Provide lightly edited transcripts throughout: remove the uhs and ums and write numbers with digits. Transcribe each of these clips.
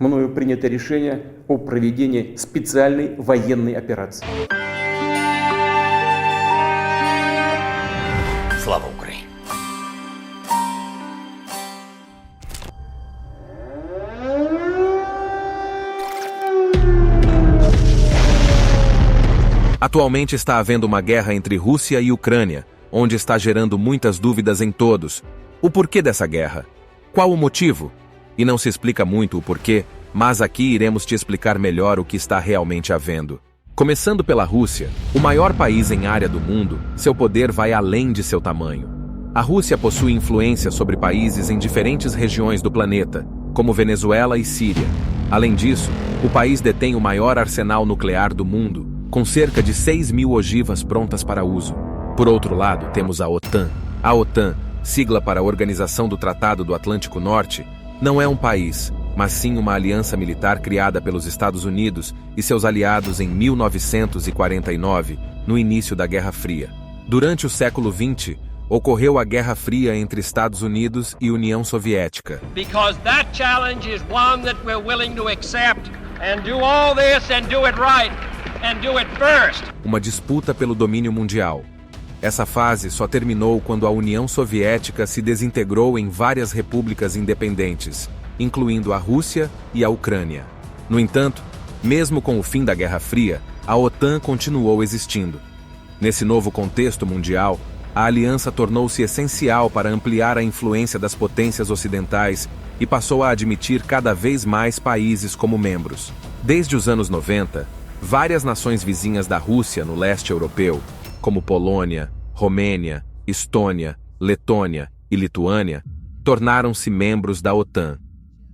мною принято решение о проведении специальной военной операции. Слава Україні! Atualmente está havendo uma guerra entre Rússia e Ucrânia, onde está gerando muitas dúvidas em todos. O porquê dessa guerra? Qual o motivo? E não se explica muito o porquê, mas aqui iremos te explicar melhor o que está realmente havendo. Começando pela Rússia, o maior país em área do mundo, seu poder vai além de seu tamanho. A Rússia possui influência sobre países em diferentes regiões do planeta, como Venezuela e Síria. Além disso, o país detém o maior arsenal nuclear do mundo, com cerca de 6.000 ogivas prontas para uso. Por outro lado, temos a OTAN. A OTAN, sigla para a Organização do Tratado do Atlântico Norte, não é um país, mas sim uma aliança militar criada pelos Estados Unidos e seus aliados em 1949, no início da Guerra Fria. Durante o século XX, ocorreu a Guerra Fria entre Estados Unidos e União Soviética. Because that challenge is one that we're willing to accept and do all this and do it right and do it first. Uma disputa pelo domínio mundial. Essa fase só terminou quando a União Soviética se desintegrou em várias repúblicas independentes, incluindo a Rússia e a Ucrânia. No entanto, mesmo com o fim da Guerra Fria, a OTAN continuou existindo. Nesse novo contexto mundial, a aliança tornou-se essencial para ampliar a influência das potências ocidentais e passou a admitir cada vez mais países como membros. Desde os anos 90, várias nações vizinhas da Rússia no leste europeu, como Polônia, Romênia, Estônia, Letônia e Lituânia, tornaram-se membros da OTAN.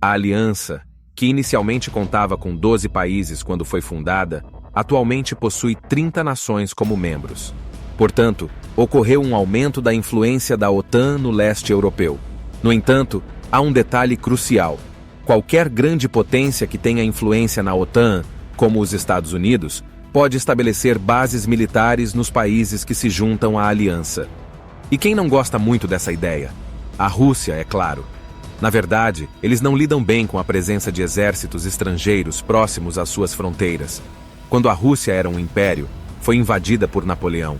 A aliança, que inicialmente contava com 12 países quando foi fundada, atualmente possui 30 nações como membros. Portanto, ocorreu um aumento da influência da OTAN no leste europeu. No entanto, há um detalhe crucial. Qualquer grande potência que tenha influência na OTAN, como os Estados Unidos, pode estabelecer bases militares nos países que se juntam à aliança. E quem não gosta muito dessa ideia? A Rússia, é claro. Na verdade, eles não lidam bem com a presença de exércitos estrangeiros próximos às suas fronteiras. Quando a Rússia era um império, foi invadida por Napoleão.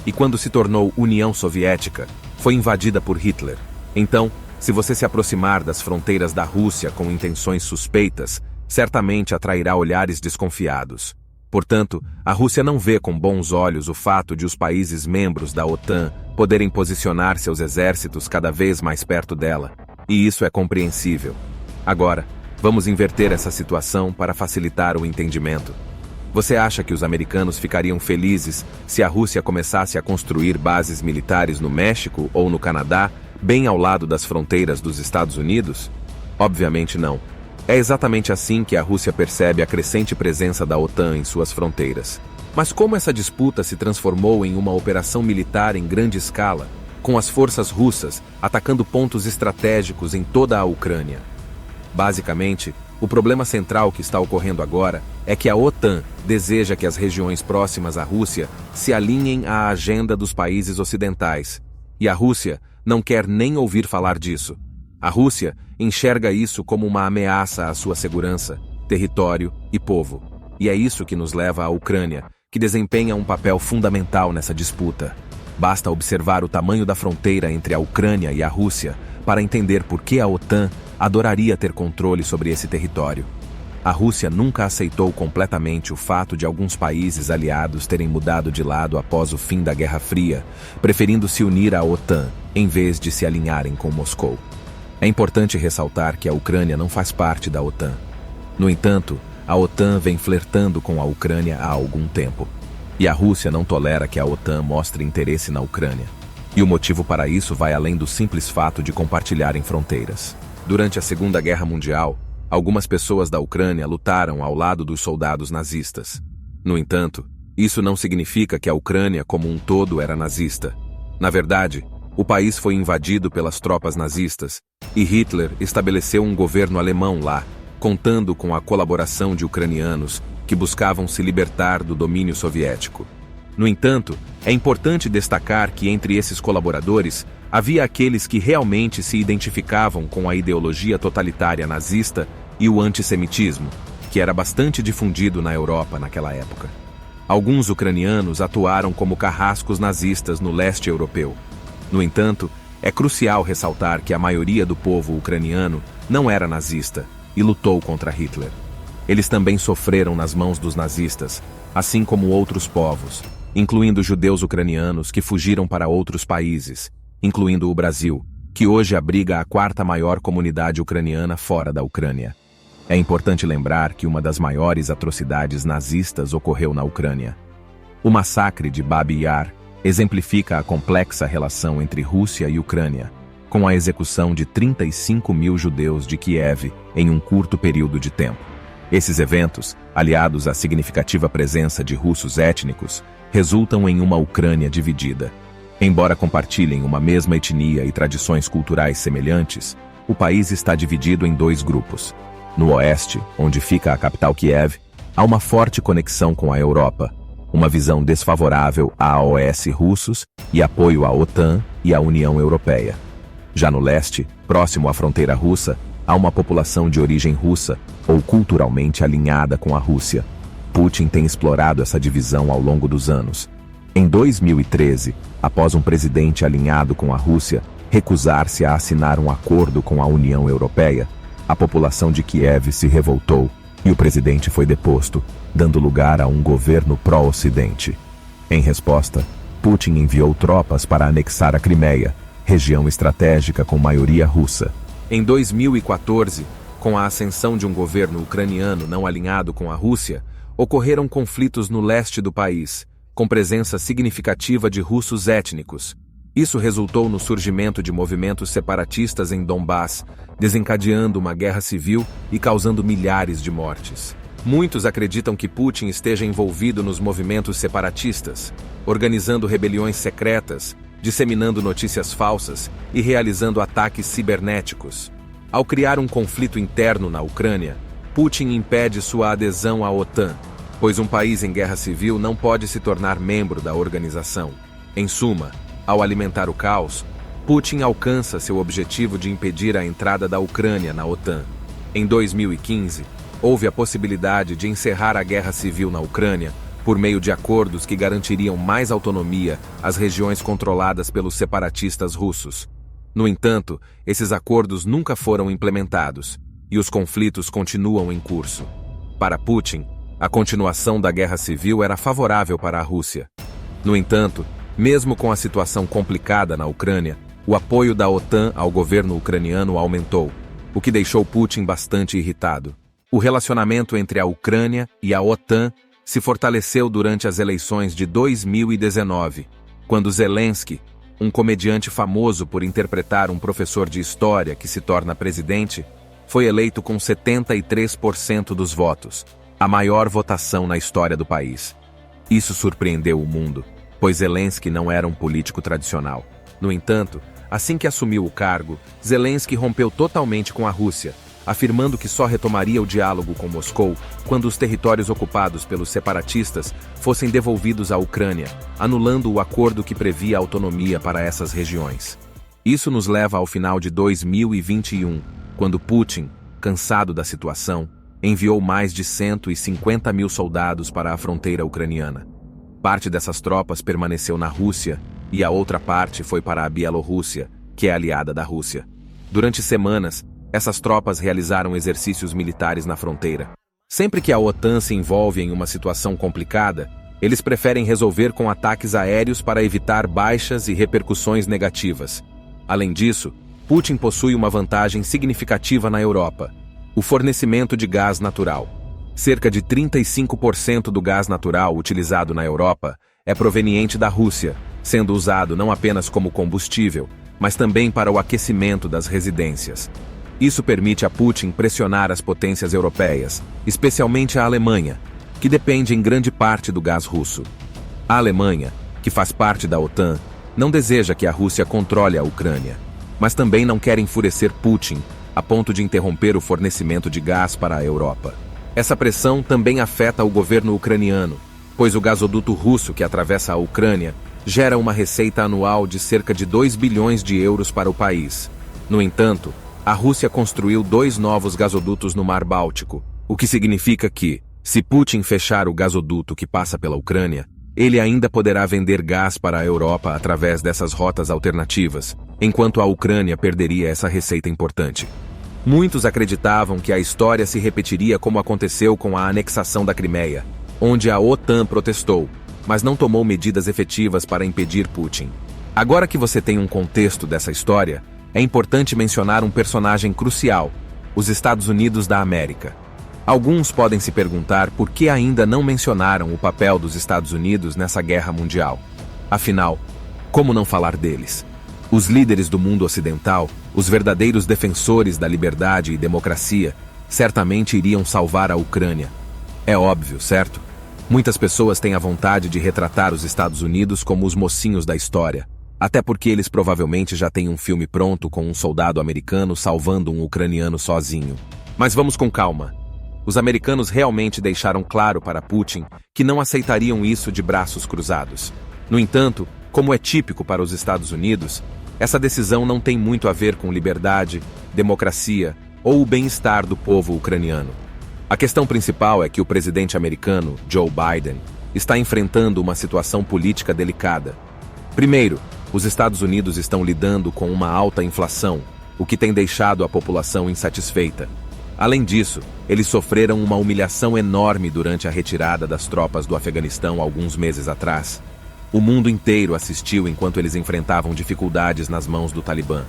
E quando se tornou União Soviética, foi invadida por Hitler. Então, se você se aproximar das fronteiras da Rússia com intenções suspeitas, certamente atrairá olhares desconfiados. Portanto, a Rússia não vê com bons olhos o fato de os países membros da OTAN poderem posicionar seus exércitos cada vez mais perto dela, e isso é compreensível. Agora, vamos inverter essa situação para facilitar o entendimento. Você acha que os americanos ficariam felizes se a Rússia começasse a construir bases militares no México ou no Canadá, bem ao lado das fronteiras dos Estados Unidos? Obviamente não. É exatamente assim que a Rússia percebe a crescente presença da OTAN em suas fronteiras. Mas como essa disputa se transformou em uma operação militar em grande escala, com as forças russas atacando pontos estratégicos em toda a Ucrânia? Basicamente, o problema central que está ocorrendo agora é que a OTAN deseja que as regiões próximas à Rússia se alinhem à agenda dos países ocidentais. E a Rússia não quer nem ouvir falar disso. A Rússia enxerga isso como uma ameaça à sua segurança, território e povo. E é isso que nos leva à Ucrânia, que desempenha um papel fundamental nessa disputa. Basta observar o tamanho da fronteira entre a Ucrânia e a Rússia para entender por que a OTAN adoraria ter controle sobre esse território. A Rússia nunca aceitou completamente o fato de alguns países aliados terem mudado de lado após o fim da Guerra Fria, preferindo se unir à OTAN em vez de se alinharem com Moscou. É importante ressaltar que a Ucrânia não faz parte da OTAN. No entanto, a OTAN vem flertando com a Ucrânia há algum tempo. E a Rússia não tolera que a OTAN mostre interesse na Ucrânia. E o motivo para isso vai além do simples fato de compartilharem fronteiras. Durante a Segunda Guerra Mundial, algumas pessoas da Ucrânia lutaram ao lado dos soldados nazistas. No entanto, isso não significa que a Ucrânia como um todo era nazista. Na verdade, o país foi invadido pelas tropas nazistas e Hitler estabeleceu um governo alemão lá, contando com a colaboração de ucranianos que buscavam se libertar do domínio soviético. No entanto, é importante destacar que entre esses colaboradores havia aqueles que realmente se identificavam com a ideologia totalitária nazista e o antissemitismo, que era bastante difundido na Europa naquela época. Alguns ucranianos atuaram como carrascos nazistas no leste europeu. No entanto, é crucial ressaltar que a maioria do povo ucraniano não era nazista e lutou contra Hitler. Eles também sofreram nas mãos dos nazistas, assim como outros povos, incluindo judeus ucranianos que fugiram para outros países, incluindo o Brasil, que hoje abriga a quarta maior comunidade ucraniana fora da Ucrânia. É importante lembrar que uma das maiores atrocidades nazistas ocorreu na Ucrânia. O massacre de Babi Yar exemplifica a complexa relação entre Rússia e Ucrânia, com a execução de 35 mil judeus de Kiev em um curto período de tempo. Esses eventos, aliados à significativa presença de russos étnicos, resultam em uma Ucrânia dividida. Embora compartilhem uma mesma etnia e tradições culturais semelhantes, o país está dividido em dois grupos. No oeste, onde fica a capital Kiev, há uma forte conexão com a Europa, uma visão desfavorável a AOS russos e apoio à OTAN e à União Europeia. Já no leste, próximo à fronteira russa, há uma população de origem russa ou culturalmente alinhada com a Rússia. Putin tem explorado essa divisão ao longo dos anos. Em 2013, após um presidente alinhado com a Rússia recusar-se a assinar um acordo com a União Europeia, a população de Kiev se revoltou e o presidente foi deposto, dando lugar a um governo pró-Ocidente. Em resposta, Putin enviou tropas para anexar a Crimeia, região estratégica com maioria russa. Em 2014, com a ascensão de um governo ucraniano não alinhado com a Rússia, ocorreram conflitos no leste do país, com presença significativa de russos étnicos. Isso resultou no surgimento de movimentos separatistas em Donbass, desencadeando uma guerra civil e causando milhares de mortes. Muitos acreditam que Putin esteja envolvido nos movimentos separatistas, organizando rebeliões secretas, disseminando notícias falsas e realizando ataques cibernéticos. Ao criar um conflito interno na Ucrânia, Putin impede sua adesão à OTAN, pois um país em guerra civil não pode se tornar membro da organização. Em suma, ao alimentar o caos, Putin alcança seu objetivo de impedir a entrada da Ucrânia na OTAN. Em 2015, houve a possibilidade de encerrar a guerra civil na Ucrânia por meio de acordos que garantiriam mais autonomia às regiões controladas pelos separatistas russos. No entanto, esses acordos nunca foram implementados, e os conflitos continuam em curso. Para Putin, a continuação da guerra civil era favorável para a Rússia. No entanto, mesmo com a situação complicada na Ucrânia, o apoio da OTAN ao governo ucraniano aumentou, o que deixou Putin bastante irritado. O relacionamento entre a Ucrânia e a OTAN se fortaleceu durante as eleições de 2019, quando Zelensky, um comediante famoso por interpretar um professor de história que se torna presidente, foi eleito com 73% dos votos, a maior votação na história do país. Isso surpreendeu o mundo, pois Zelensky não era um político tradicional. No entanto, assim que assumiu o cargo, Zelensky rompeu totalmente com a Rússia, afirmando que só retomaria o diálogo com Moscou quando os territórios ocupados pelos separatistas fossem devolvidos à Ucrânia, anulando o acordo que previa autonomia para essas regiões. Isso nos leva ao final de 2021, quando Putin, cansado da situação, enviou mais de 150 mil soldados para a fronteira ucraniana. Parte dessas tropas permaneceu na Rússia e a outra parte foi para a Bielorrússia, que é aliada da Rússia. Durante semanas, essas tropas realizaram exercícios militares na fronteira. Sempre que a OTAN se envolve em uma situação complicada, eles preferem resolver com ataques aéreos para evitar baixas e repercussões negativas. Além disso, Putin possui uma vantagem significativa na Europa: o fornecimento de gás natural. Cerca de 35% do gás natural utilizado na Europa é proveniente da Rússia, sendo usado não apenas como combustível, mas também para o aquecimento das residências. Isso permite a Putin pressionar as potências europeias, especialmente a Alemanha, que depende em grande parte do gás russo. A Alemanha, que faz parte da OTAN, não deseja que a Rússia controle a Ucrânia, mas também não quer enfurecer Putin a ponto de interromper o fornecimento de gás para a Europa. Essa pressão também afeta o governo ucraniano, pois o gasoduto russo que atravessa a Ucrânia gera uma receita anual de cerca de 2 bilhões de euros para o país. No entanto, a Rússia construiu 2 novos gasodutos no Mar Báltico, o que significa que, se Putin fechar o gasoduto que passa pela Ucrânia, ele ainda poderá vender gás para a Europa através dessas rotas alternativas, enquanto a Ucrânia perderia essa receita importante. Muitos acreditavam que a história se repetiria como aconteceu com a anexação da Crimeia, onde a OTAN protestou, mas não tomou medidas efetivas para impedir Putin. Agora que você tem um contexto dessa história, é importante mencionar um personagem crucial, os Estados Unidos da América. Alguns podem se perguntar por que ainda não mencionaram o papel dos Estados Unidos nessa guerra mundial. Afinal, como não falar deles? Os líderes do mundo ocidental, os verdadeiros defensores da liberdade e democracia, certamente iriam salvar a Ucrânia. É óbvio, certo? Muitas pessoas têm a vontade de retratar os Estados Unidos como os mocinhos da história, até porque eles provavelmente já têm um filme pronto com um soldado americano salvando um ucraniano sozinho. Mas vamos com calma. Os americanos realmente deixaram claro para Putin que não aceitariam isso de braços cruzados. No entanto, como é típico para os Estados Unidos, essa decisão não tem muito a ver com liberdade, democracia ou o bem-estar do povo ucraniano. A questão principal é que o presidente americano, Joe Biden, está enfrentando uma situação política delicada. Primeiro, os Estados Unidos estão lidando com uma alta inflação, o que tem deixado a população insatisfeita. Além disso, eles sofreram uma humilhação enorme durante a retirada das tropas do Afeganistão alguns meses atrás. O mundo inteiro assistiu enquanto eles enfrentavam dificuldades nas mãos do Talibã.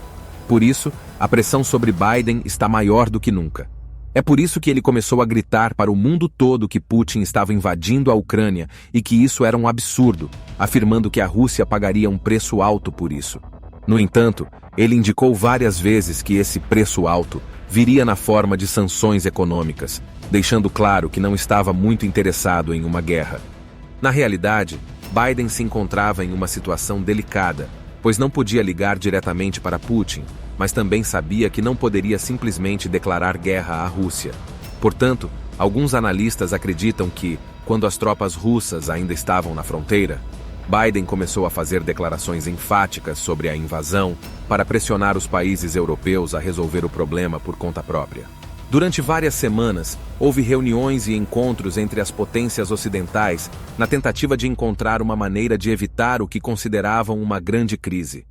Por isso, a pressão sobre Biden está maior do que nunca. É por isso que ele começou a gritar para o mundo todo que Putin estava invadindo a Ucrânia e que isso era um absurdo, afirmando que a Rússia pagaria um preço alto por isso. No entanto, ele indicou várias vezes que esse preço alto viria na forma de sanções econômicas, deixando claro que não estava muito interessado em uma guerra. Na realidade, Biden se encontrava em uma situação delicada, pois não podia ligar diretamente para Putin, mas também sabia que não poderia simplesmente declarar guerra à Rússia. Portanto, alguns analistas acreditam que, quando as tropas russas ainda estavam na fronteira, Biden começou a fazer declarações enfáticas sobre a invasão para pressionar os países europeus a resolver o problema por conta própria. Durante várias semanas, houve reuniões e encontros entre as potências ocidentais na tentativa de encontrar uma maneira de evitar o que consideravam uma grande crise.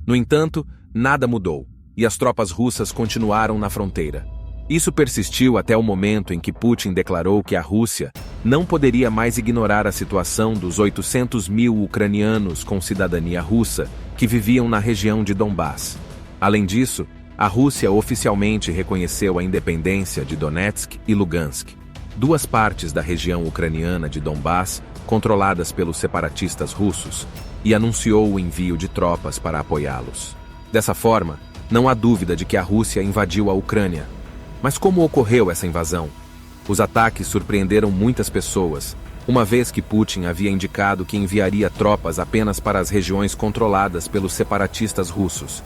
No entanto, nada mudou, e as tropas russas continuaram na fronteira. Isso persistiu até o momento em que Putin declarou que a Rússia não poderia mais ignorar a situação dos 800 mil ucranianos com cidadania russa que viviam na região de Donbass. Além disso, a Rússia oficialmente reconheceu a independência de Donetsk e Lugansk, 2 partes da região ucraniana de Donbass controladas pelos separatistas russos, e anunciou o envio de tropas para apoiá-los. Dessa forma, não há dúvida de que a Rússia invadiu a Ucrânia. Mas como ocorreu essa invasão? Os ataques surpreenderam muitas pessoas, uma vez que Putin havia indicado que enviaria tropas apenas para as regiões controladas pelos separatistas russos.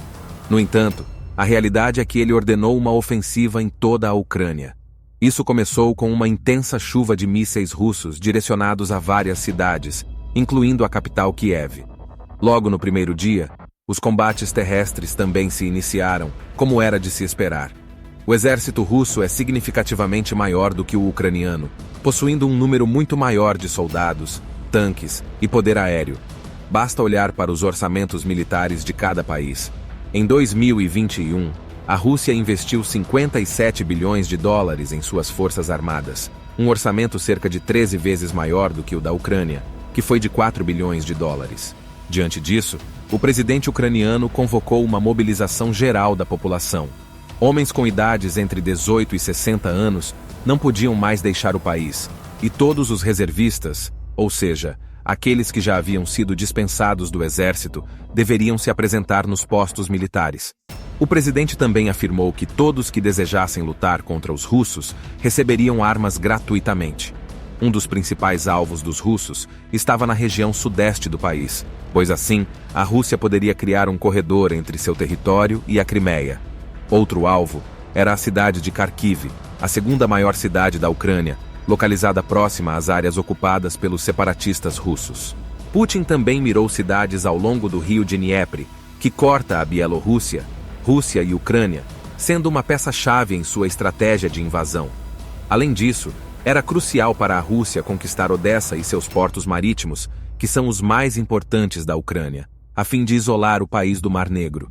No entanto, a realidade é que ele ordenou uma ofensiva em toda a Ucrânia. Isso começou com uma intensa chuva de mísseis russos direcionados a várias cidades, incluindo a capital Kiev. Logo no primeiro dia, os combates terrestres também se iniciaram, como era de se esperar. O exército russo é significativamente maior do que o ucraniano, possuindo um número muito maior de soldados, tanques e poder aéreo. Basta olhar para os orçamentos militares de cada país. Em 2021, a Rússia investiu 57 bilhões de dólares em suas forças armadas, um orçamento cerca de 13 vezes maior do que o da Ucrânia, que foi de 4 bilhões de dólares. Diante disso, o presidente ucraniano convocou uma mobilização geral da população. Homens com idades entre 18 e 60 anos não podiam mais deixar o país, e todos os reservistas, ou seja, aqueles que já haviam sido dispensados do exército, deveriam se apresentar nos postos militares. O presidente também afirmou que todos que desejassem lutar contra os russos receberiam armas gratuitamente. Um dos principais alvos dos russos estava na região sudeste do país, pois assim, a Rússia poderia criar um corredor entre seu território e a Crimeia. Outro alvo era a cidade de Kharkiv, a segunda maior cidade da Ucrânia, localizada próxima às áreas ocupadas pelos separatistas russos. Putin também mirou cidades ao longo do rio Dniepr, que corta a Bielorrússia, Rússia e Ucrânia, sendo uma peça-chave em sua estratégia de invasão. Além disso, era crucial para a Rússia conquistar Odessa e seus portos marítimos, que são os mais importantes da Ucrânia, a fim de isolar o país do Mar Negro.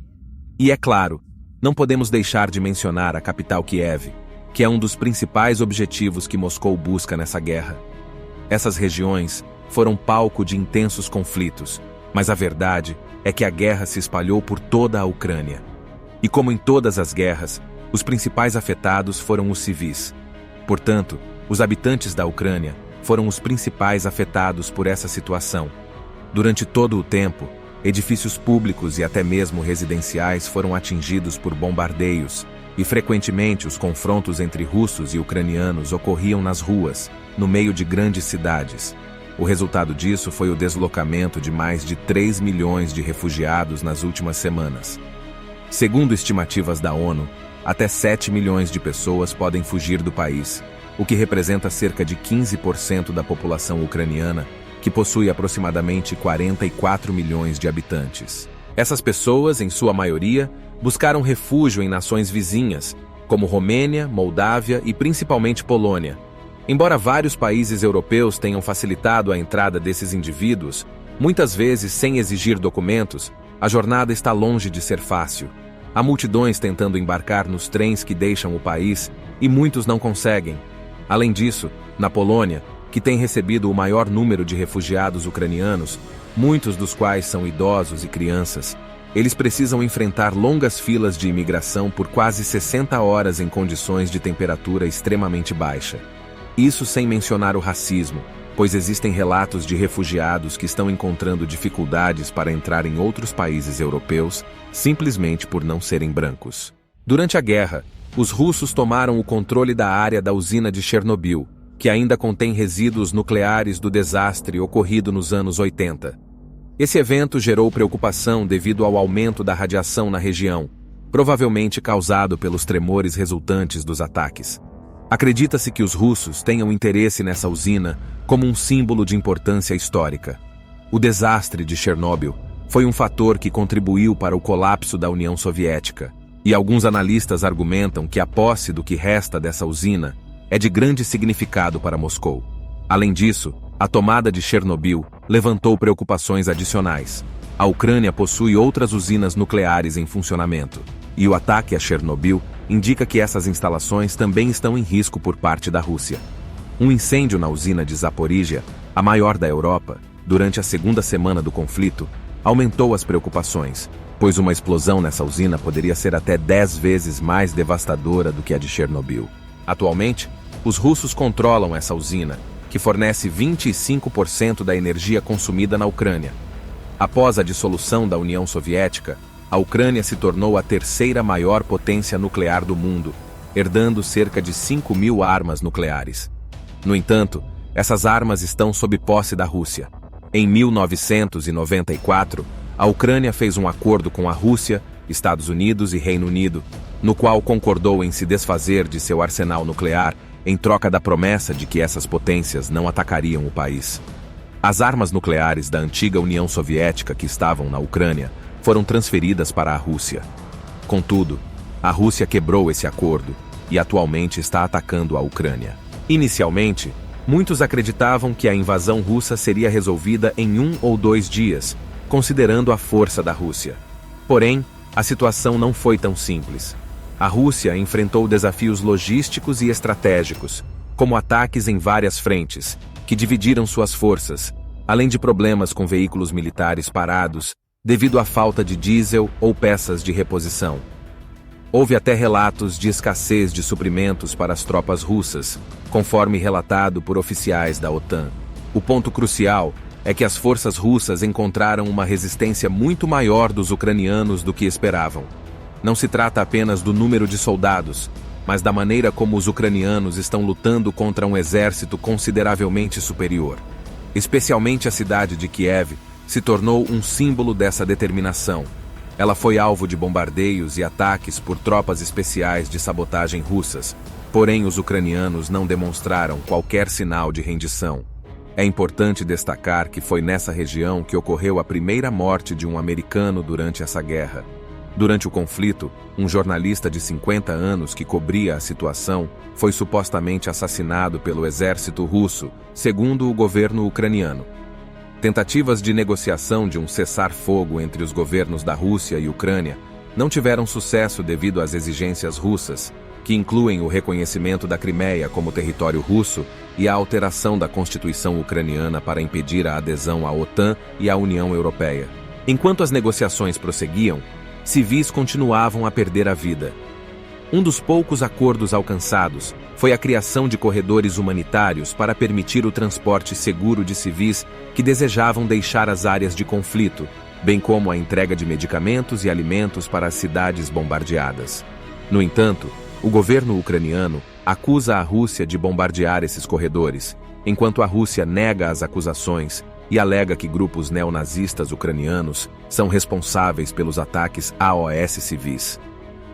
E é claro, não podemos deixar de mencionar a capital Kiev, que é um dos principais objetivos que Moscou busca nessa guerra. Essas regiões foram palco de intensos conflitos, mas a verdade é que a guerra se espalhou por toda a Ucrânia. E como em todas as guerras, os principais afetados foram os civis. Portanto, os habitantes da Ucrânia foram os principais afetados por essa situação. Durante todo o tempo, edifícios públicos e até mesmo residenciais foram atingidos por bombardeios, e frequentemente os confrontos entre russos e ucranianos ocorriam nas ruas, no meio de grandes cidades. O resultado disso foi o deslocamento de mais de 3 milhões de refugiados nas últimas semanas. Segundo estimativas da ONU, até 7 milhões de pessoas podem fugir do país, o que representa cerca de 15% da população ucraniana, que possui aproximadamente 44 milhões de habitantes. Essas pessoas, em sua maioria, buscaram refúgio em nações vizinhas, como Romênia, Moldávia e principalmente Polônia. Embora vários países europeus tenham facilitado a entrada desses indivíduos, muitas vezes sem exigir documentos, a jornada está longe de ser fácil. Há multidões tentando embarcar nos trens que deixam o país e muitos não conseguem. Além disso, na Polônia, que tem recebido o maior número de refugiados ucranianos, muitos dos quais são idosos e crianças, eles precisam enfrentar longas filas de imigração por quase 60 horas em condições de temperatura extremamente baixa. Isso sem mencionar o racismo, pois existem relatos de refugiados que estão encontrando dificuldades para entrar em outros países europeus simplesmente por não serem brancos. Durante a guerra, os russos tomaram o controle da área da usina de Chernobyl, que ainda contém resíduos nucleares do desastre ocorrido nos anos 80. Esse evento gerou preocupação devido ao aumento da radiação na região, provavelmente causado pelos tremores resultantes dos ataques. Acredita-se que os russos tenham interesse nessa usina como um símbolo de importância histórica. O desastre de Chernobyl foi um fator que contribuiu para o colapso da União Soviética, e alguns analistas argumentam que a posse do que resta dessa usina é de grande significado para Moscou. Além disso, a tomada de Chernobyl levantou preocupações adicionais. A Ucrânia possui outras usinas nucleares em funcionamento, e o ataque a Chernobyl indica que essas instalações também estão em risco por parte da Rússia. Um incêndio na usina de Zaporíjia, a maior da Europa, durante a segunda semana do conflito, aumentou as preocupações, pois uma explosão nessa usina poderia ser até 10 vezes mais devastadora do que a de Chernobyl. Atualmente, os russos controlam essa usina, que fornece 25% da energia consumida na Ucrânia. Após a dissolução da União Soviética, a Ucrânia se tornou a terceira maior potência nuclear do mundo, herdando cerca de 5.000 armas nucleares. No entanto, essas armas estão sob posse da Rússia. Em 1994, a Ucrânia fez um acordo com a Rússia, Estados Unidos e Reino Unido, no qual concordou em se desfazer de seu arsenal nuclear em troca da promessa de que essas potências não atacariam o país. As armas nucleares da antiga União Soviética que estavam na Ucrânia foram transferidas para a Rússia. Contudo, a Rússia quebrou esse acordo e atualmente está atacando a Ucrânia. Inicialmente, muitos acreditavam que a invasão russa seria resolvida em 1 ou 2 dias, considerando a força da Rússia. Porém, a situação não foi tão simples. A Rússia enfrentou desafios logísticos e estratégicos, como ataques em várias frentes, que dividiram suas forças, além de problemas com veículos militares parados, devido à falta de diesel ou peças de reposição. Houve até relatos de escassez de suprimentos para as tropas russas, conforme relatado por oficiais da OTAN. O ponto crucial é que as forças russas encontraram uma resistência muito maior dos ucranianos do que esperavam. Não se trata apenas do número de soldados, mas da maneira como os ucranianos estão lutando contra um exército consideravelmente superior. Especialmente a cidade de Kiev se tornou um símbolo dessa determinação. Ela foi alvo de bombardeios e ataques por tropas especiais de sabotagem russas, porém os ucranianos não demonstraram qualquer sinal de rendição. É importante destacar que foi nessa região que ocorreu a primeira morte de um americano durante essa guerra. Durante o conflito, um jornalista de 50 anos que cobria a situação foi supostamente assassinado pelo exército russo, segundo o governo ucraniano. Tentativas de negociação de um cessar-fogo entre os governos da Rússia e Ucrânia não tiveram sucesso devido às exigências russas, que incluem o reconhecimento da Crimeia como território russo e a alteração da Constituição ucraniana para impedir a adesão à OTAN e à União Europeia. Enquanto as negociações prosseguiam, civis continuavam a perder a vida. Um dos poucos acordos alcançados foi a criação de corredores humanitários para permitir o transporte seguro de civis que desejavam deixar as áreas de conflito, bem como a entrega de medicamentos e alimentos para as cidades bombardeadas. No entanto, o governo ucraniano acusa a Rússia de bombardear esses corredores, enquanto a Rússia nega as acusações e alega que grupos neonazistas ucranianos são responsáveis pelos ataques a AOS civis.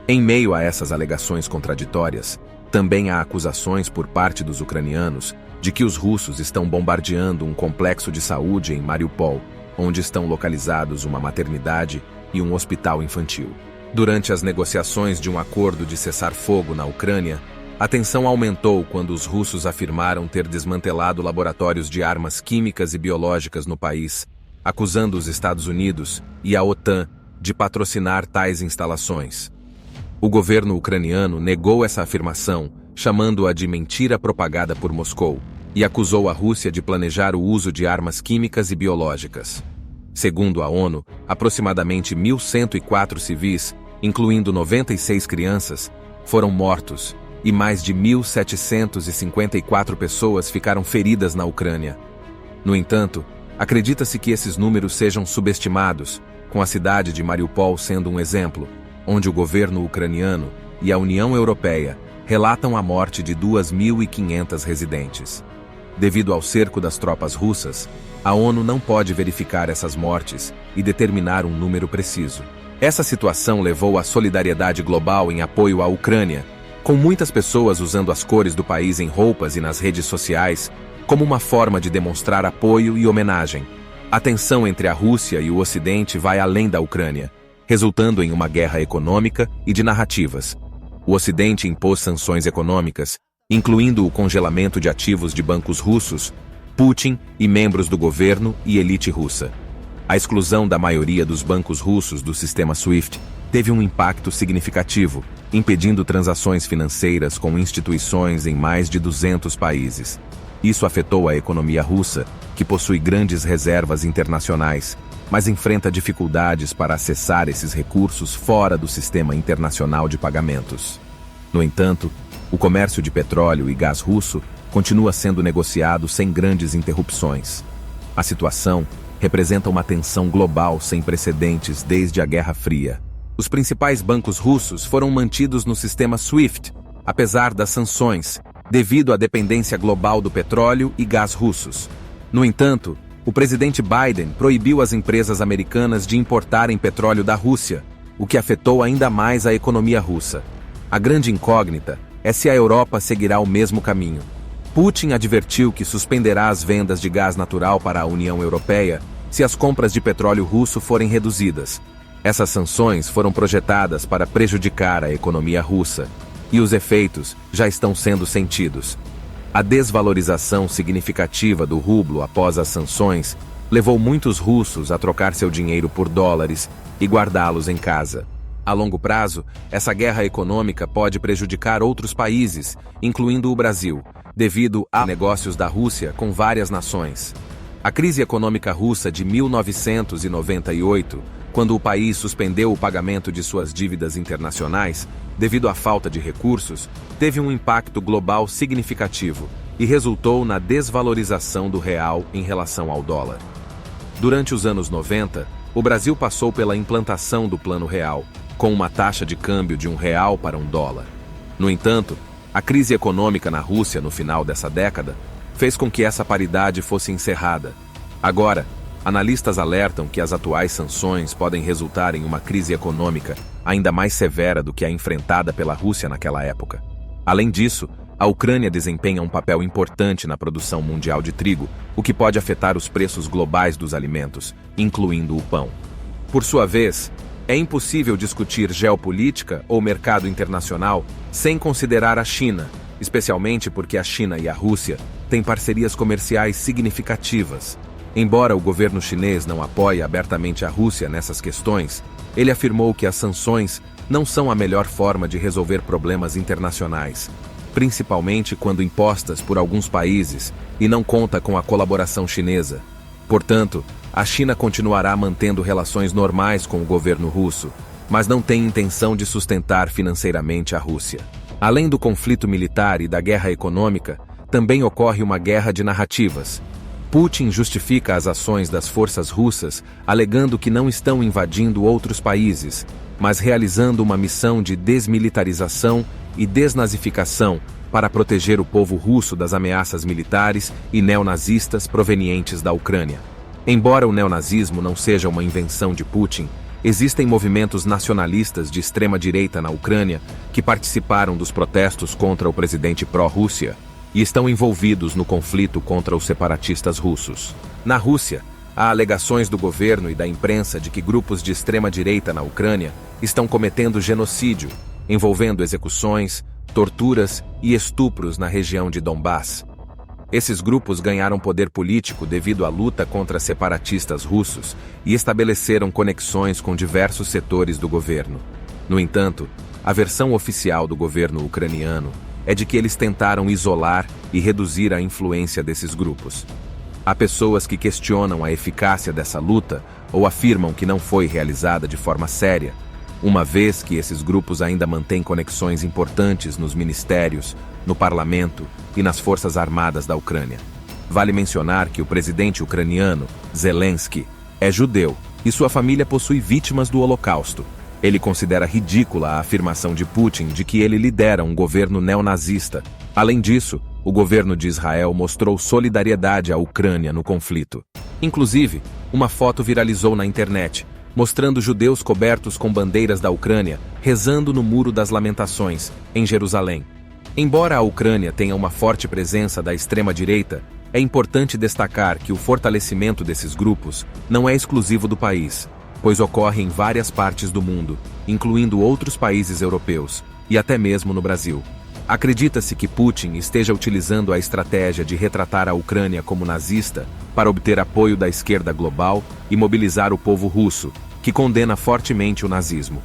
Em meio a essas alegações contraditórias, também há acusações por parte dos ucranianos de que os russos estão bombardeando um complexo de saúde em Mariupol, onde estão localizados uma maternidade e um hospital infantil. Durante as negociações de um acordo de cessar-fogo na Ucrânia, a tensão aumentou quando os russos afirmaram ter desmantelado laboratórios de armas químicas e biológicas no país, acusando os Estados Unidos e a OTAN de patrocinar tais instalações. O governo ucraniano negou essa afirmação, chamando-a de mentira propagada por Moscou, e acusou a Rússia de planejar o uso de armas químicas e biológicas. Segundo a ONU, aproximadamente 1.104 civis, incluindo 96 crianças, foram mortos, e mais de 1.754 pessoas ficaram feridas na Ucrânia. No entanto, acredita-se que esses números sejam subestimados, com a cidade de Mariupol sendo um exemplo, onde o governo ucraniano e a União Europeia relatam a morte de 2.500 residentes. Devido ao cerco das tropas russas, a ONU não pode verificar essas mortes e determinar um número preciso. Essa situação levou à solidariedade global em apoio à Ucrânia, com muitas pessoas usando as cores do país em roupas e nas redes sociais, como uma forma de demonstrar apoio e homenagem. A tensão entre a Rússia e o Ocidente vai além da Ucrânia, resultando em uma guerra econômica e de narrativas. O Ocidente impôs sanções econômicas, incluindo o congelamento de ativos de bancos russos, Putin e membros do governo e elite russa. A exclusão da maioria dos bancos russos do sistema SWIFT teve um impacto significativo, impedindo transações financeiras com instituições em mais de 200 países. Isso afetou a economia russa, que possui grandes reservas internacionais, mas enfrenta dificuldades para acessar esses recursos fora do sistema internacional de pagamentos. No entanto, o comércio de petróleo e gás russo continua sendo negociado sem grandes interrupções. A situação representa uma tensão global sem precedentes desde a Guerra Fria. Os principais bancos russos foram mantidos no sistema SWIFT, apesar das sanções, devido à dependência global do petróleo e gás russos. No entanto, o presidente Biden proibiu as empresas americanas de importarem petróleo da Rússia, o que afetou ainda mais a economia russa. A grande incógnita é se a Europa seguirá o mesmo caminho. Putin advertiu que suspenderá as vendas de gás natural para a União Europeia se as compras de petróleo russo forem reduzidas. Essas sanções foram projetadas para prejudicar a economia russa, e os efeitos já estão sendo sentidos. A desvalorização significativa do rublo após as sanções levou muitos russos a trocar seu dinheiro por dólares e guardá-los em casa. A longo prazo, essa guerra econômica pode prejudicar outros países, incluindo o Brasil, devido a negócios da Rússia com várias nações. A crise econômica russa de 1998, quando o país suspendeu o pagamento de suas dívidas internacionais, devido à falta de recursos, teve um impacto global significativo e resultou na desvalorização do real em relação ao dólar. Durante os anos 90, o Brasil passou pela implantação do Plano Real, com uma taxa de câmbio de R$1 para $1. No entanto, a crise econômica na Rússia no final dessa década fez com que essa paridade fosse encerrada. Agora, analistas alertam que as atuais sanções podem resultar em uma crise econômica ainda mais severa do que a enfrentada pela Rússia naquela época. Além disso, a Ucrânia desempenha um papel importante na produção mundial de trigo, o que pode afetar os preços globais dos alimentos, incluindo o pão. Por sua vez, É impossível discutir geopolítica ou mercado internacional sem considerar a China, especialmente porque a China e a Rússia têm parcerias comerciais significativas. Embora o governo chinês não apoie abertamente a Rússia nessas questões, ele afirmou que as sanções não são a melhor forma de resolver problemas internacionais, principalmente quando impostas por alguns países e não conta com a colaboração chinesa. Portanto, a China continuará mantendo relações normais com o governo russo, mas não tem intenção de sustentar financeiramente a Rússia. Além do conflito militar e da guerra econômica, também ocorre uma guerra de narrativas. Putin justifica as ações das forças russas, alegando que não estão invadindo outros países, mas realizando uma missão de desmilitarização e desnazificação para proteger o povo russo das ameaças militares e neonazistas provenientes da Ucrânia. Embora o neonazismo não seja uma invenção de Putin, existem movimentos nacionalistas de extrema-direita na Ucrânia que participaram dos protestos contra o presidente pró-Rússia e estão envolvidos no conflito contra os separatistas russos. Na Rússia, há alegações do governo e da imprensa de que grupos de extrema-direita na Ucrânia estão cometendo genocídio, envolvendo execuções, torturas e estupros na região de Donbass. Esses grupos ganharam poder político devido à luta contra separatistas russos e estabeleceram conexões com diversos setores do governo. No entanto, a versão oficial do governo ucraniano é de que eles tentaram isolar e reduzir a influência desses grupos. Há pessoas que questionam a eficácia dessa luta ou afirmam que não foi realizada de forma séria, uma vez que esses grupos ainda mantêm conexões importantes nos ministérios, no parlamento e nas forças armadas da Ucrânia. Vale mencionar que o presidente ucraniano, Zelensky, é judeu e sua família possui vítimas do Holocausto. Ele considera ridícula a afirmação de Putin de que ele lidera um governo neonazista. Além disso, o governo de Israel mostrou solidariedade à Ucrânia no conflito. Inclusive, uma foto viralizou na internet, mostrando judeus cobertos com bandeiras da Ucrânia rezando no Muro das Lamentações, em Jerusalém. Embora a Ucrânia tenha uma forte presença da extrema-direita, é importante destacar que o fortalecimento desses grupos não é exclusivo do país, pois ocorre em várias partes do mundo, incluindo outros países europeus, e até mesmo no Brasil. Acredita-se que Putin esteja utilizando a estratégia de retratar a Ucrânia como nazista para obter apoio da esquerda global e mobilizar o povo russo, que condena fortemente o nazismo.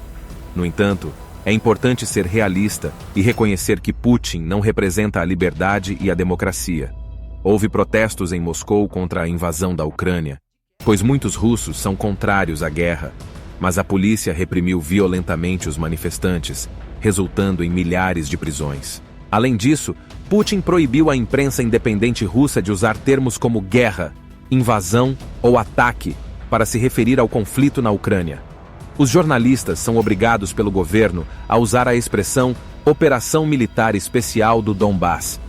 No entanto, é importante ser realista e reconhecer que Putin não representa a liberdade e a democracia. Houve protestos em Moscou contra a invasão da Ucrânia, pois muitos russos são contrários à guerra, mas a polícia reprimiu violentamente os manifestantes, resultando em milhares de prisões. Além disso, Putin proibiu a imprensa independente russa de usar termos como guerra, invasão ou ataque para se referir ao conflito na Ucrânia. Os jornalistas são obrigados pelo governo a usar a expressão Operação Militar Especial do Donbass.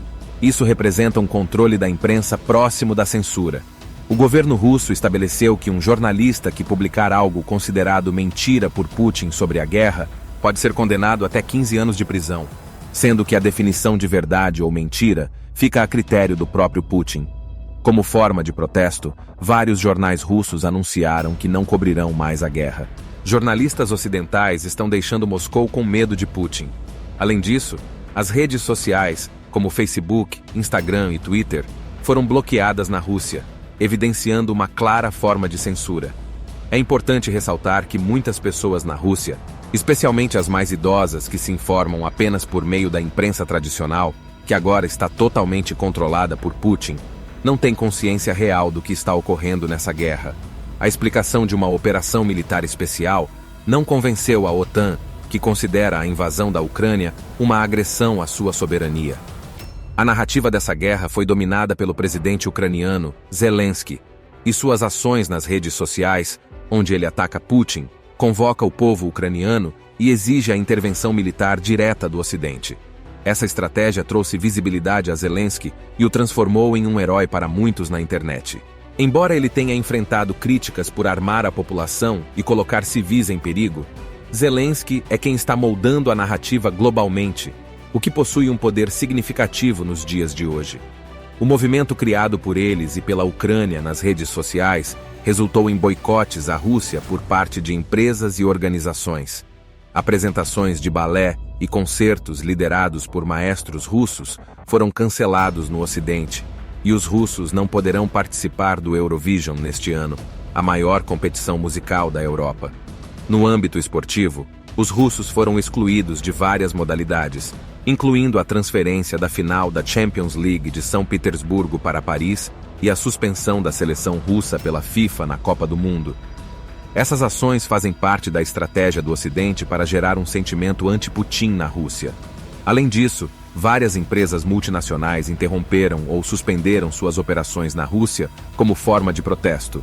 Isso representa um controle da imprensa próximo da censura. O governo russo estabeleceu que um jornalista que publicar algo considerado mentira por Putin sobre a guerra pode ser condenado até 15 anos de prisão, sendo que a definição de verdade ou mentira fica a critério do próprio Putin. Como forma de protesto, vários jornais russos anunciaram que não cobrirão mais a guerra. Jornalistas ocidentais estão deixando Moscou com medo de Putin. Além disso, as redes sociais, como Facebook, Instagram e Twitter, foram bloqueadas na Rússia, evidenciando uma clara forma de censura. É importante ressaltar que muitas pessoas na Rússia, especialmente as mais idosas que se informam apenas por meio da imprensa tradicional, que agora está totalmente controlada por Putin, não têm consciência real do que está ocorrendo nessa guerra. A explicação de uma operação militar especial não convenceu a OTAN, que considera a invasão da Ucrânia uma agressão à sua soberania. A narrativa dessa guerra foi dominada pelo presidente ucraniano, Zelensky, e suas ações nas redes sociais, onde ele ataca Putin, convoca o povo ucraniano e exige a intervenção militar direta do Ocidente. Essa estratégia trouxe visibilidade a Zelensky e o transformou em um herói para muitos na internet. Embora ele tenha enfrentado críticas por armar a população e colocar civis em perigo, Zelensky é quem está moldando a narrativa globalmente, o que possui um poder significativo nos dias de hoje. O movimento criado por eles e pela Ucrânia nas redes sociais resultou em boicotes à Rússia por parte de empresas e organizações. Apresentações de balé e concertos liderados por maestros russos foram cancelados no Ocidente, e os russos não poderão participar do Eurovision neste ano, a maior competição musical da Europa. No âmbito esportivo, os russos foram excluídos de várias modalidades, incluindo a transferência da final da Champions League de São Petersburgo para Paris e a suspensão da seleção russa pela FIFA na Copa do Mundo. Essas ações fazem parte da estratégia do Ocidente para gerar um sentimento anti-Putin na Rússia. Além disso, várias empresas multinacionais interromperam ou suspenderam suas operações na Rússia como forma de protesto.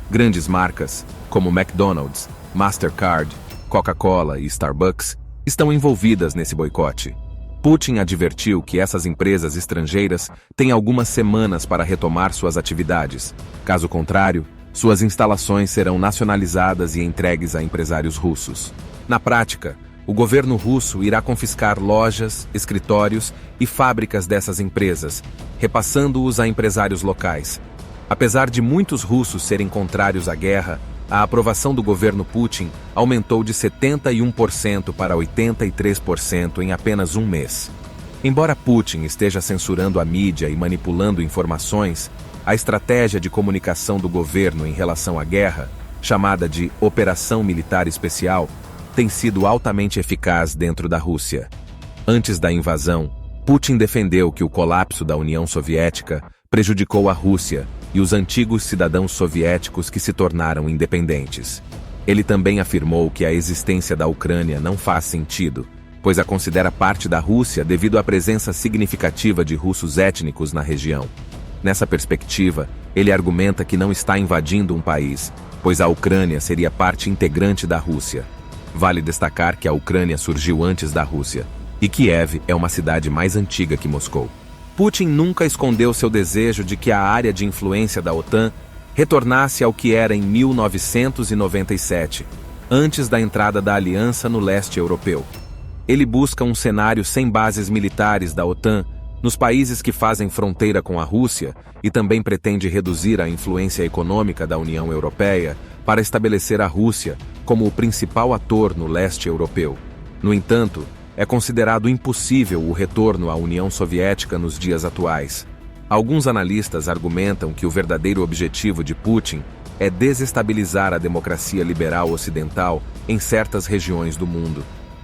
Grandes marcas, como McDonald's, Mastercard, Coca-Cola e Starbucks, estão envolvidas nesse boicote. Putin advertiu que essas empresas estrangeiras têm algumas semanas para retomar suas atividades. Caso contrário, suas instalações serão nacionalizadas e entregues a empresários russos. Na prática, o governo russo irá confiscar lojas, escritórios e fábricas dessas empresas, repassando-os a empresários locais. Apesar de muitos russos serem contrários à guerra, a aprovação do governo Putin aumentou de 71% para 83% em apenas um mês. Embora Putin esteja censurando a mídia e manipulando informações, a estratégia de comunicação do governo em relação à guerra, chamada de Operação Militar Especial, tem sido altamente eficaz dentro da Rússia. Antes da invasão, Putin defendeu que o colapso da União Soviética prejudicou a Rússia e os antigos cidadãos soviéticos que se tornaram independentes. Ele também afirmou que a existência da Ucrânia não faz sentido, pois a considera parte da Rússia devido à presença significativa de russos étnicos na região. Nessa perspectiva, ele argumenta que não está invadindo um país, pois a Ucrânia seria parte integrante da Rússia. Vale destacar que a Ucrânia surgiu antes da Rússia, e Kiev é uma cidade mais antiga que Moscou. Putin nunca escondeu seu desejo de que a área de influência da OTAN retornasse ao que era em 1997, antes da entrada da aliança no leste europeu. Ele busca um cenário sem bases militares da OTAN nos países que fazem fronteira com a Rússia e também pretende reduzir a influência econômica da União Europeia para estabelecer a Rússia como o principal ator no leste europeu. No entanto, é considerado impossível o retorno à União Soviética nos dias atuais. Alguns analistas argumentam que o verdadeiro objetivo de Putin é desestabilizar a democracia liberal ocidental em certas regiões do mundo.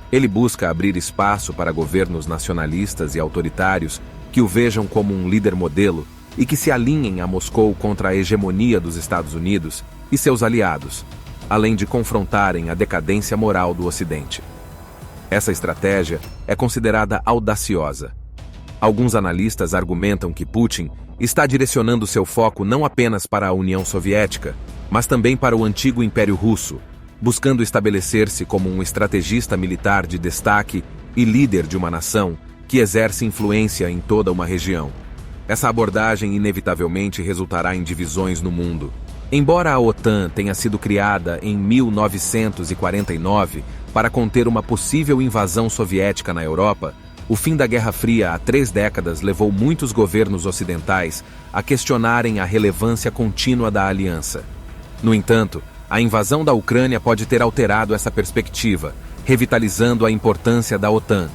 Ele busca abrir espaço para governos nacionalistas e autoritários que o vejam como um líder modelo e que se alinhem a Moscou contra a hegemonia dos Estados Unidos e seus aliados, além de confrontarem a decadência moral do Ocidente. Essa estratégia é considerada audaciosa. Alguns analistas argumentam que Putin está direcionando seu foco não apenas para a União Soviética, mas também para o antigo Império Russo, buscando estabelecer-se como um estrategista militar de destaque e líder de uma nação que exerce influência em toda uma região. Essa abordagem inevitavelmente resultará em divisões no mundo. Embora a OTAN tenha sido criada em 1949 para conter uma possível invasão soviética na Europa, o fim da Guerra Fria há 3 décadas levou muitos governos ocidentais a questionarem a relevância contínua da aliança. No entanto, a invasão da Ucrânia pode ter alterado essa perspectiva, revitalizando a importância da OTAN.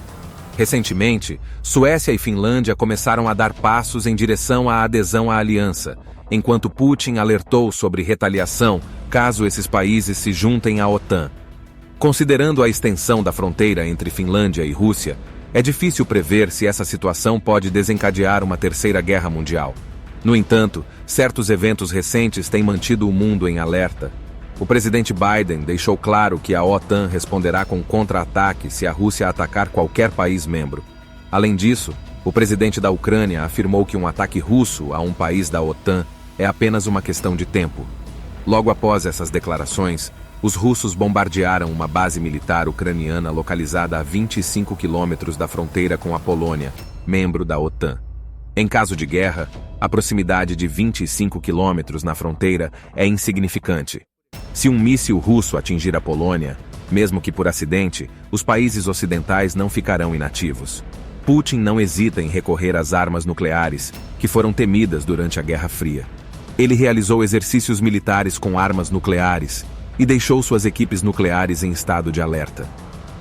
Recentemente, Suécia e Finlândia começaram a dar passos em direção à adesão à aliança, enquanto Putin alertou sobre retaliação caso esses países se juntem à OTAN. Considerando a extensão da fronteira entre Finlândia e Rússia, é difícil prever se essa situação pode desencadear uma terceira guerra mundial. No entanto, certos eventos recentes têm mantido o mundo em alerta. O presidente Biden deixou claro que a OTAN responderá com contra-ataque se a Rússia atacar qualquer país membro. Além disso, o presidente da Ucrânia afirmou que um ataque russo a um país da OTAN é apenas uma questão de tempo. Logo após essas declarações, os russos bombardearam uma base militar ucraniana localizada a 25 quilômetros da fronteira com a Polônia, membro da OTAN. Em caso de guerra, a proximidade de 25 quilômetros na fronteira é insignificante. Se um míssil russo atingir a Polônia, mesmo que por acidente, os países ocidentais não ficarão inativos. Putin não hesita em recorrer às armas nucleares, que foram temidas durante a Guerra Fria. Ele realizou exercícios militares com armas nucleares e deixou suas equipes nucleares em estado de alerta.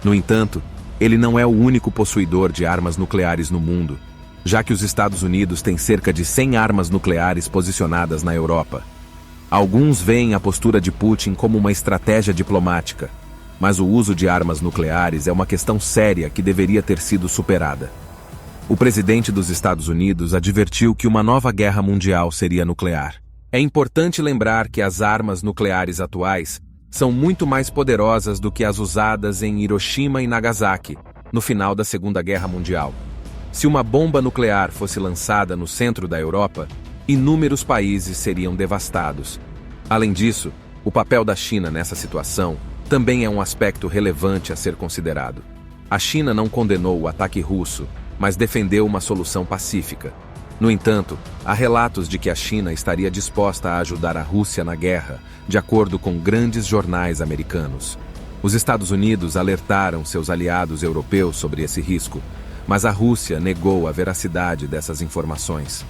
No entanto, ele não é o único possuidor de armas nucleares no mundo, já que os Estados Unidos têm cerca de 100 armas nucleares posicionadas na Europa. Alguns veem a postura de Putin como uma estratégia diplomática, mas o uso de armas nucleares é uma questão séria que deveria ter sido superada. O presidente dos Estados Unidos advertiu que uma nova guerra mundial seria nuclear. É importante lembrar que as armas nucleares atuais são muito mais poderosas do que as usadas em Hiroshima e Nagasaki, no final da Segunda Guerra Mundial. Se uma bomba nuclear fosse lançada no centro da Europa, inúmeros países seriam devastados. Além disso, o papel da China nessa situação também é um aspecto relevante a ser considerado. A China não condenou o ataque russo, mas defendeu uma solução pacífica. No entanto, há relatos de que a China estaria disposta a ajudar a Rússia na guerra, de acordo com grandes jornais americanos. Os Estados Unidos alertaram seus aliados europeus sobre esse risco, mas a Rússia negou a veracidade dessas informações.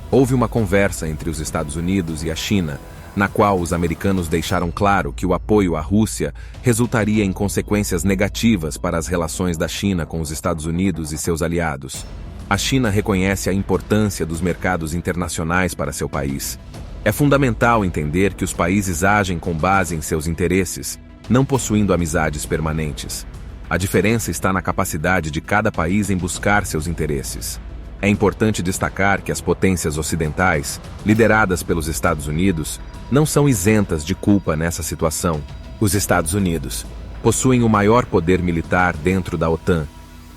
Houve uma conversa entre os Estados Unidos e a China, na qual os americanos deixaram claro que o apoio à Rússia resultaria em consequências negativas para as relações da China com os Estados Unidos e seus aliados. A China reconhece a importância dos mercados internacionais para seu país. É fundamental entender que os países agem com base em seus interesses, não possuindo amizades permanentes. A diferença está na capacidade de cada país em buscar seus interesses. É importante destacar que as potências ocidentais, lideradas pelos Estados Unidos, não são isentas de culpa nessa situação. Os Estados Unidos possuem o maior poder militar dentro da OTAN,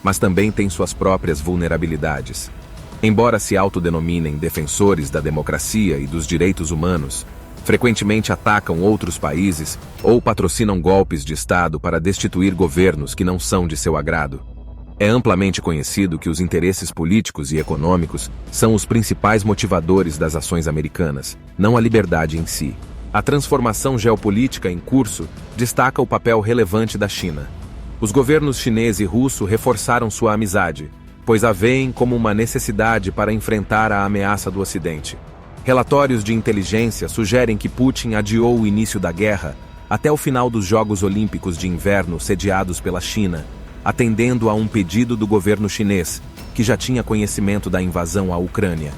mas também têm suas próprias vulnerabilidades. Embora se autodenominem defensores da democracia e dos direitos humanos, frequentemente atacam outros países ou patrocinam golpes de Estado para destituir governos que não são de seu agrado. É amplamente conhecido que os interesses políticos e econômicos são os principais motivadores das ações americanas, não a liberdade em si. A transformação geopolítica em curso destaca o papel relevante da China. Os governos chinês e russo reforçaram sua amizade, pois a veem como uma necessidade para enfrentar a ameaça do Ocidente. Relatórios de inteligência sugerem que Putin adiou o início da guerra até o final dos Jogos Olímpicos de Inverno sediados pela China, atendendo a um pedido do governo chinês, que já tinha conhecimento da invasão à Ucrânia.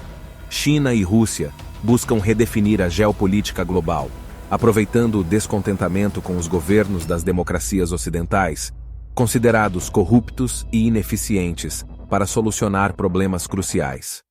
China e Rússia buscam redefinir a geopolítica global, aproveitando o descontentamento com os governos das democracias ocidentais, considerados corruptos e ineficientes, para solucionar problemas cruciais.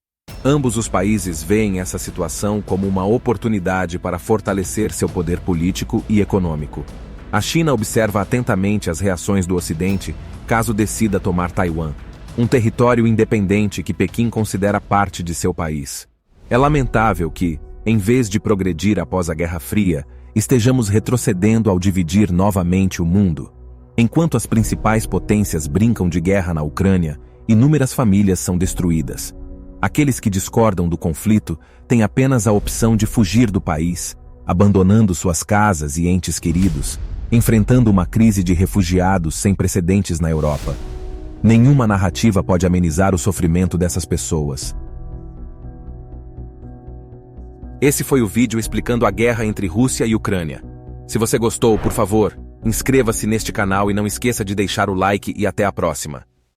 Ambos os países veem essa situação como uma oportunidade para fortalecer seu poder político e econômico. A China observa atentamente as reações do Ocidente caso decida tomar Taiwan, um território independente que Pequim considera parte de seu país. É lamentável que, em vez de progredir após a Guerra Fria, estejamos retrocedendo ao dividir novamente o mundo. Enquanto as principais potências brincam de guerra na Ucrânia, inúmeras famílias são destruídas. Aqueles que discordam do conflito têm apenas a opção de fugir do país, abandonando suas casas e entes queridos, enfrentando uma crise de refugiados sem precedentes na Europa. Nenhuma narrativa pode amenizar o sofrimento dessas pessoas. Esse foi o vídeo explicando a guerra entre Rússia e Ucrânia. Se você gostou, por favor, inscreva-se neste canal e não esqueça de deixar o like e até a próxima.